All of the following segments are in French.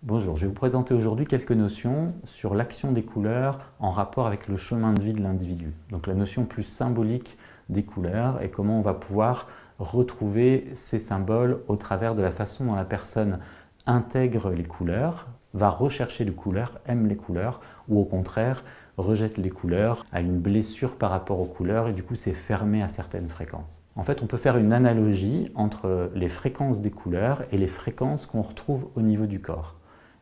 Bonjour, je vais vous présenter aujourd'hui quelques notions sur l'action des couleurs en rapport avec le chemin de vie de l'individu. Donc la notion plus symbolique des couleurs et comment on va pouvoir retrouver ces symboles au travers de la façon dont la personne intègre les couleurs, va rechercher les couleurs, aime les couleurs ou au contraire rejette les couleurs, a une blessure par rapport aux couleurs et du coup c'est fermé à certaines fréquences. En fait, on peut faire une analogie entre les fréquences des couleurs et les fréquences qu'on retrouve au niveau du corps.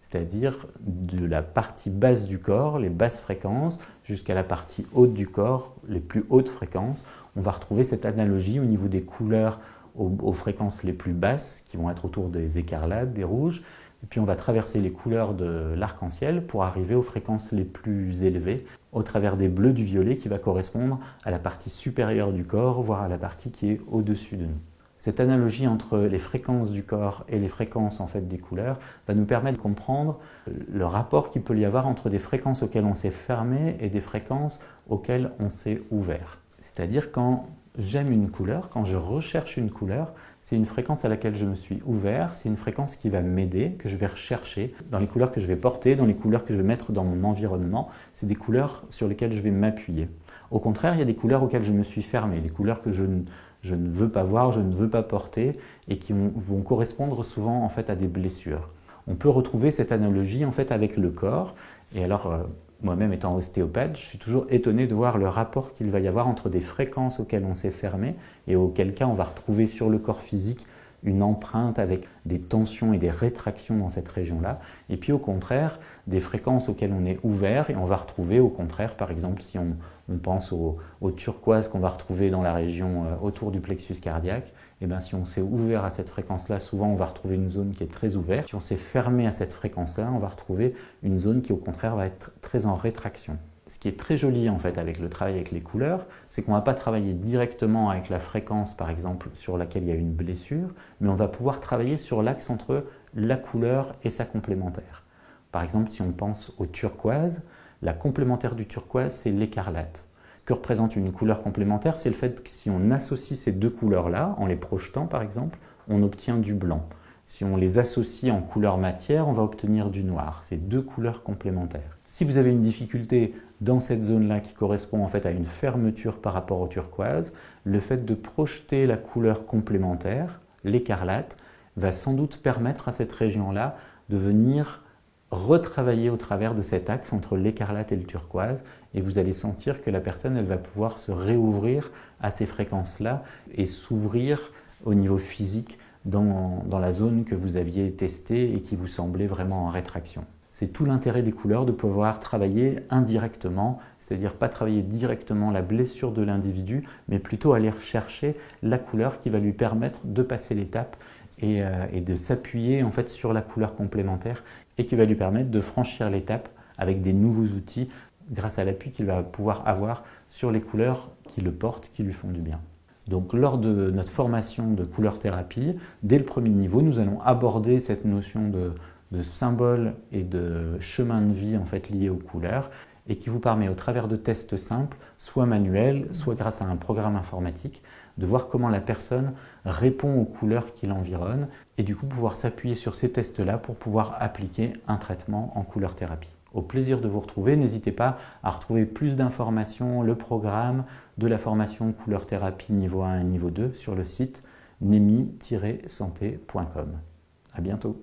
C'est-à-dire de la partie basse du corps, les basses fréquences, jusqu'à la partie haute du corps, les plus hautes fréquences. On va retrouver cette analogie au niveau des couleurs aux fréquences les plus basses, qui vont être autour des écarlates, des rouges. Et puis on va traverser les couleurs de l'arc-en-ciel pour arriver aux fréquences les plus élevées, au travers des bleus, du violet, qui va correspondre à la partie supérieure du corps, voire à la partie qui est au-dessus de nous. Cette analogie entre les fréquences du corps et les fréquences en fait, des couleurs va nous permettre de comprendre le rapport qu'il peut y avoir entre des fréquences auxquelles on s'est fermé et des fréquences auxquelles on s'est ouvert. C'est-à-dire quand j'aime une couleur, quand je recherche une couleur, c'est une fréquence à laquelle je me suis ouvert, c'est une fréquence qui va m'aider, que je vais rechercher dans les couleurs que je vais porter, dans les couleurs que je vais mettre dans mon environnement. C'est des couleurs sur lesquelles je vais m'appuyer. Au contraire, il y a des couleurs auxquelles je me suis fermé, des couleurs que je ne veux pas voir, je ne veux pas porter et qui vont correspondre souvent en fait, à des blessures. On peut retrouver cette analogie en fait, avec le corps. Et alors, moi-même étant ostéopathe, je suis toujours étonné de voir le rapport qu'il va y avoir entre des fréquences auxquelles on s'est fermé et auquel cas on va retrouver sur le corps physique une empreinte avec des tensions et des rétractions dans cette région-là. Et puis au contraire, des fréquences auxquelles on est ouvert et on va retrouver au contraire, par exemple, si on pense au turquoise qu'on va retrouver dans la région autour du plexus cardiaque, et bien si on s'est ouvert à cette fréquence-là, souvent on va retrouver une zone qui est très ouverte. Si on s'est fermé à cette fréquence-là, on va retrouver une zone qui au contraire va être très en rétraction. Ce qui est très joli en fait avec le travail avec les couleurs, c'est qu'on ne va pas travailler directement avec la fréquence par exemple sur laquelle il y a une blessure, mais on va pouvoir travailler sur l'axe entre la couleur et sa complémentaire. Par exemple, si on pense au turquoise, la complémentaire du turquoise c'est l'écarlate. Que représente une couleur complémentaire? C'est le fait que si on associe ces deux couleurs-là, en les projetant par exemple, on obtient du blanc. Si on les associe en couleur matière, on va obtenir du noir. C'est deux couleurs complémentaires. Si vous avez une difficulté dans cette zone-là qui correspond en fait à une fermeture par rapport au turquoise, le fait de projeter la couleur complémentaire, l'écarlate, va sans doute permettre à cette région-là de venir retravailler au travers de cet axe entre l'écarlate et le turquoise et vous allez sentir que la personne elle va pouvoir se réouvrir à ces fréquences-là et s'ouvrir au niveau physique dans la zone que vous aviez testée et qui vous semblait vraiment en rétraction. C'est tout l'intérêt des couleurs de pouvoir travailler indirectement, c'est-à-dire pas travailler directement la blessure de l'individu, mais plutôt aller rechercher la couleur qui va lui permettre de passer l'étape et de s'appuyer en fait sur la couleur complémentaire et qui va lui permettre de franchir l'étape avec des nouveaux outils grâce à l'appui qu'il va pouvoir avoir sur les couleurs qui le portent, qui lui font du bien. Donc lors de notre formation de couleur thérapie, dès le premier niveau, nous allons aborder cette notion de symbole et de chemin de vie en fait, lié aux couleurs et qui vous permet au travers de tests simples, soit manuels, soit grâce à un programme informatique, de voir comment la personne répond aux couleurs qui l'environnent et du coup pouvoir s'appuyer sur ces tests-là pour pouvoir appliquer un traitement en couleur thérapie. Au plaisir de vous retrouver, n'hésitez pas à retrouver plus d'informations, le programme de la formation couleur thérapie niveau 1 et niveau 2 sur le site nemi-santé.com. À bientôt.